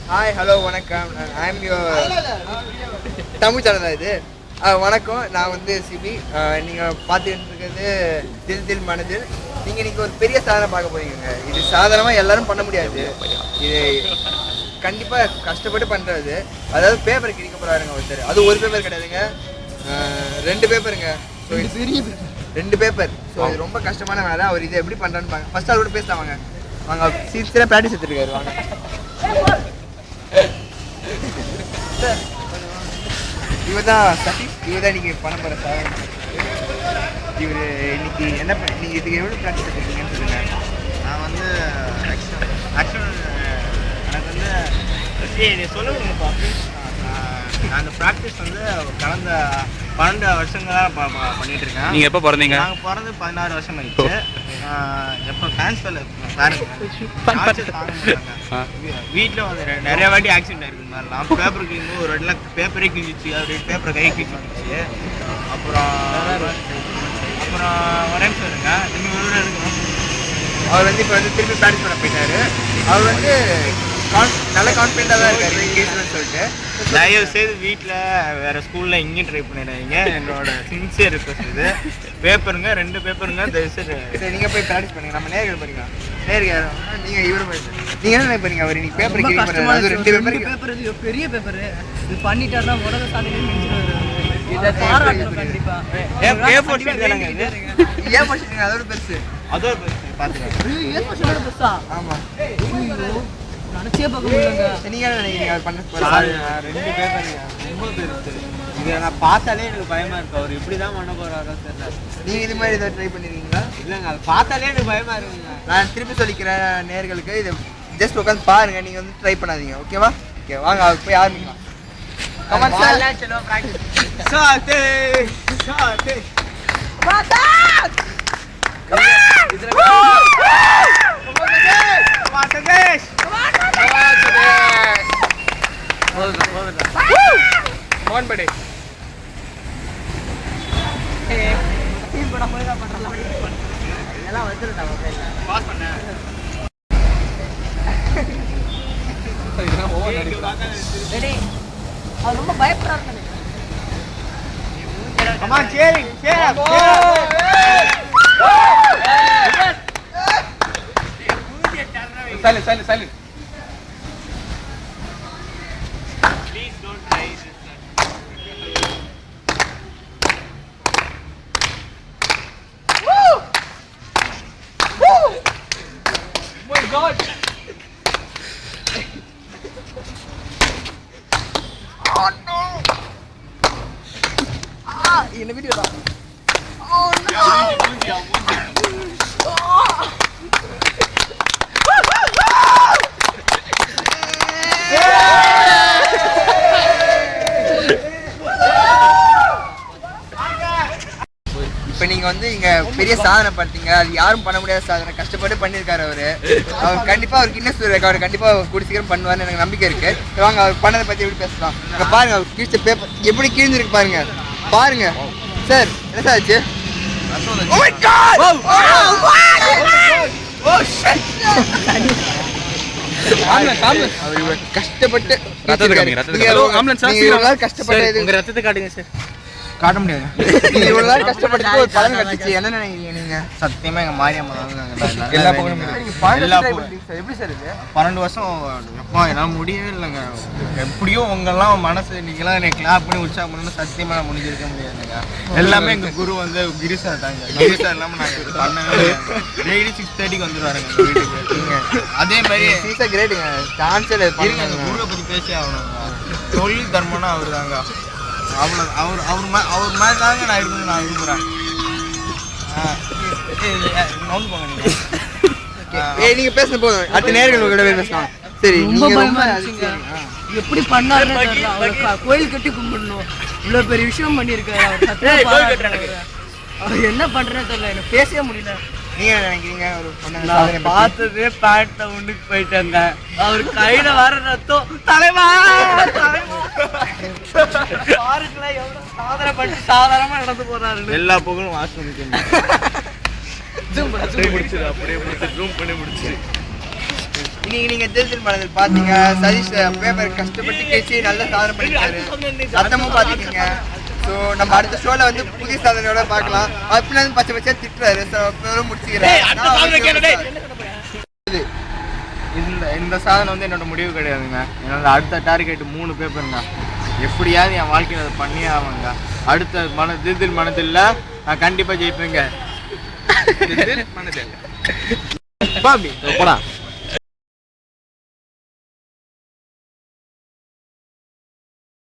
Hi hello வணக்கம். I am your Tamil channel தான் இது. வணக்கம், நான் வந்து சிபி. நீங்கள் பார்த்துக்கிட்டு இருக்கிறது தில் தில் மனதில். நீங்கள் இன்றைக்கி ஒரு பெரிய சாதனை பார்க்க போறீங்க. இது சாதாரணமாக எல்லாரும் பண்ண முடியாது. இது கண்டிப்பாக கஷ்டப்பட்டு பண்ணுறது. அதாவது பேப்பர் கிழிக்க போகிறாருங்க ஒருத்தர். அது ஒரு பேப்பர் கிடையாதுங்க, 2 பேப்பருங்க. ஸோ இது பெரிய 2 பேப்பர். ஸோ இது ரொம்ப கஷ்டமான வேலை. அவர் இதை எப்படி பண்ணுறான்னு பாருங்க. ஃபஸ்ட் அவரோட பேசலாம் வாங்க. வாங்க, சீக்கிரம் ப்ராக்டிஸ் எடுத்துருக்காரு. வாங்க இவர் தான் சதீஷ். இவர் தான் இன்னைக்கு பண்ண போகிற சாதனை. இவர் இன்னைக்கு என்ன நீங்கள் இதுக்கு எவ்வளோ ப்ராக்டிஸ் எடுத்துருக்கீங்கன்னு சொல்லுங்கள். நான் வந்து ஆக்சுவல் எனக்கு வந்து சொல்லுங்கப்பா. நான் அந்த ப்ராக்டிஸ் வந்து கடந்த 12 வருஷங்களாக பண்ணிகிட்டு இருக்கேன். நீங்கள் எப்போ பிறந்தீங்க? நாங்கள் பிறந்து 16 வருஷம் ஆயிடுச்சு. எப்போ ட்ரான்ஸ்ஃபரில் வீட்டில் வந்து நிறைய வாட்டி ஆக்சிடென்ட் ஆகிருக்கு. மாதிரிலாம் பேப்பர் கிழிஞ்சு ஒரு இடத்துல பேப்பரே கிழிஞ்சிச்சு. அப்படி பேப்பரை கை கிழிச்சு வந்துச்சு. அப்புறம் ஒரே சொல்லுங்க, நீங்கள் இருக்கணும். அவர் வந்து இப்போ வந்து திருப்பி ப்ராக்டிஸ் பண்ண போயிட்டாரு. அவர் வந்து நல்ல கான்ஃபிடென்ட்டாக தான் இருக்காரு கேஸ்ன்னு சொல்லிட்டு. தயவு செய்து வீட்டில் வேறு ஸ்கூலில் இங்கேயும் ட்ரை பண்ணிடுறீங்க. என்னோட சின்சியர் ரிக்வஸ்ட் இது. பேப்பருங்க 2 பேப்பருங்க தயவு செய்து. சரி, நீங்கள் போய் ப்ராக்டிஸ் பண்ணுங்க. நம்ம நேர்கள் பண்ணிக்கலாம். நேர்கள் நீங்கள் இவரும் நீங்கள் என்ன நினைப்பீங்க? அவர் இன்னைக்கு பேப்பர் கிழிக்க போகிறாரு. அது 2 பேப்பர். இது பெரிய பேப்பர். இது பண்ணிட்டாருன்னா உலக சாதனை முடிஞ்சிடும். இதை பாராட்டணும் கண்டிப்பாக. ஏ4 ஷீட் தானங்க இது? ஏ4 ஷீட் அதோட பெருசு. அதோட பெருசு பார்த்துக்கலாம். ஏ4 ஷீட்டோட பெருசா? ஆமாம். நினச்சே பார்க்க முடியலங்க. நீங்கள் என்ன நினைக்கிறீங்க அவர் பண்ண போகிறாரு? 2 பேப்பருங்க ரொம்ப பெருசு. இதை நான் பார்த்தாலே எனக்கு பயமாக இருக்கு. அவர் இப்படி தான் பண்ண போகிறாரோ தெரியல. நீங்கள் இது மாதிரி ஏதாவது ட்ரை பண்ணிருக்கீங்களா? இல்லைங்க, அது பார்த்தாலே எனக்கு பயமாக இருக்குங்க. நான் திருப்பி சொல்லிக்கிறேன் நேர்களுக்கு, இதை ஜஸ்ட் உட்காந்து பாருங்கள். நீங்கள் வந்து ட்ரை பண்ணாதீங்க. ஓகேவா? ஓகே, வாங்க அவர் போய் ஆரம்பிக்கலாம். Come on sir. चलो प्रैक्टिस साथे साथे பாத்தா इधर वाटदेश कौन बड़े டீம் கூட போய் தான் பண்றலாம். எல்லாம் வந்துருடா மொபைல்ல. பாஸ் பண்ணு. ரெடி. அவர் ரொம்ப பயப்படுறாரு நினைக்கிறேன். Come on, cheering, cheer up, Silent, silent, silent. Please don't try this. Woo! Woo! Oh my God. Oh no! In the video தான். Oh no! இப்போ நீங்கள் வந்து இங்கே பெரிய சாதனை பார்த்தீங்க. அது யாரும் பண்ண முடியாத சாதனை. கஷ்டப்பட்டு பண்ணியிருக்காரு அவர் கண்டிப்பாக அவர் கின்னஸ் ரெக்கார்டு கண்டிப்பாக கூடி சீக்கிரம் பண்ணுவார்னு எனக்கு நம்பிக்கை இருக்குது. வாங்க அவர் பண்ணதை பற்றி எப்படி பேசலாம். இங்கே பாருங்கள், அவர் கிழிச்ச பேப்பர் எப்படி கிழிஞ்சிருக்கு பாருங்க. பாருங்க சார், என்ன சார் ஆச்சு? Oh my God! Oh shit! அவர் கஷ்டப்பட்டு கஷ்டப்பட்டு உங்க ரத்தத்தை காட்டுங்க சார். காட்ட முடியாது. நீங்க இவ்வளவு நாள் கஷ்டப்பட்டு ஒரு பலன் கிடைச்சிச்சு. என்ன நினைக்கிறீங்க நீங்க? சத்தியமா எங்க மாரியம்மா எல்லா பக்கமும் எப்படி சார் இது 12 வருஷம் எப்பா என்னால் முடியவே இல்லைங்க. எப்படியும் உங்கெல்லாம் மனசு நீங்களாம் என்னை கிளாப் பண்ணி உற்சாகம் பண்ணணும். சத்தியமா நான் முடிஞ்சிருக்க முடியாதுங்க. எல்லாமே எங்க குரு வந்து கிரி சார் தாங்க. கிரி சார் இல்லாமல் நாங்கள் பண்ணவே டெய்லி 6:30க்கு வந்துடுவாருங்க எங்கள் வீட்டுக்கு. அதே மாதிரி சீசா கிரேட்டுங்க. சான்ஸே இருங்க, அந்த குருவை பற்றி பேசி ஆகணுங்க. தொழில் தர்மம்னா அவர் தாங்க. அவ்வளோ அவர் மாதிரி தாங்க நான் இருக்கணும் நான் விரும்புகிறேன். நோந்து போங்க நீங்கள். நீங்க பேச போதும். அடுத்த நேர்கள் கூட பேசலாம். சரி, ரொம்ப பயமா இருந்துச்சுங்க. எப்படி பண்ணாருன்னு தெரியல. அவர் கோயில் கட்டி கும்பிடணும். இவ்வளவு பெரிய விஷயம் பண்ணியிருக்காரு. அவர் சத்தியமா பாராட்டுறேன். அவர் என்ன பண்றேன்னு தெரியல. எனக்கு பேசவே முடியல. நீங்க என்ன நினைக்கிறீங்க? ஒரு நான் பார்த்ததே பேண்ட உண்டுக்கு போயிட்டாங்க. அவர் கையில வர ரத்தம் தலைவா பாருங்களேன் எவ்வளவு சாதனை பண்ணி சாதாரணமா நடந்து போறாரு. எல்லா புகழும் வாசம் அப்படியே முடிச்சு ரூம் பண்ணி முடிச்சு இன்னைக்கு நீங்க தில் மனதில் பாத்தீங்க. சதீஷ் பேப்பர் கஷ்டப்பட்டு கேச்சு நல்ல சாதனை பண்ணிருக்காரு. சத்தமும் பாத்துக்கீங்க. ஸோ நம்ம அடுத்த ஷோல வந்து புதிய சாதனையோட பார்க்கலாம். அப்படின்னா பச்சை பச்சையா திட்டுறாரு. முடிச்சுக்கிறேன். இந்த சாதனை வந்து என்னோட முடிவு கிடையாதுங்க. என்னோட அடுத்த டார்கெட் 3 பேப்பருங்க. எப்படியாவது என் வாழ்க்கையில் அதை பண்ணியே ஆவாங்க. அடுத்த தில் மனதில் நான் கண்டிப்பாக ஜெயிப்பேங்க. போடா.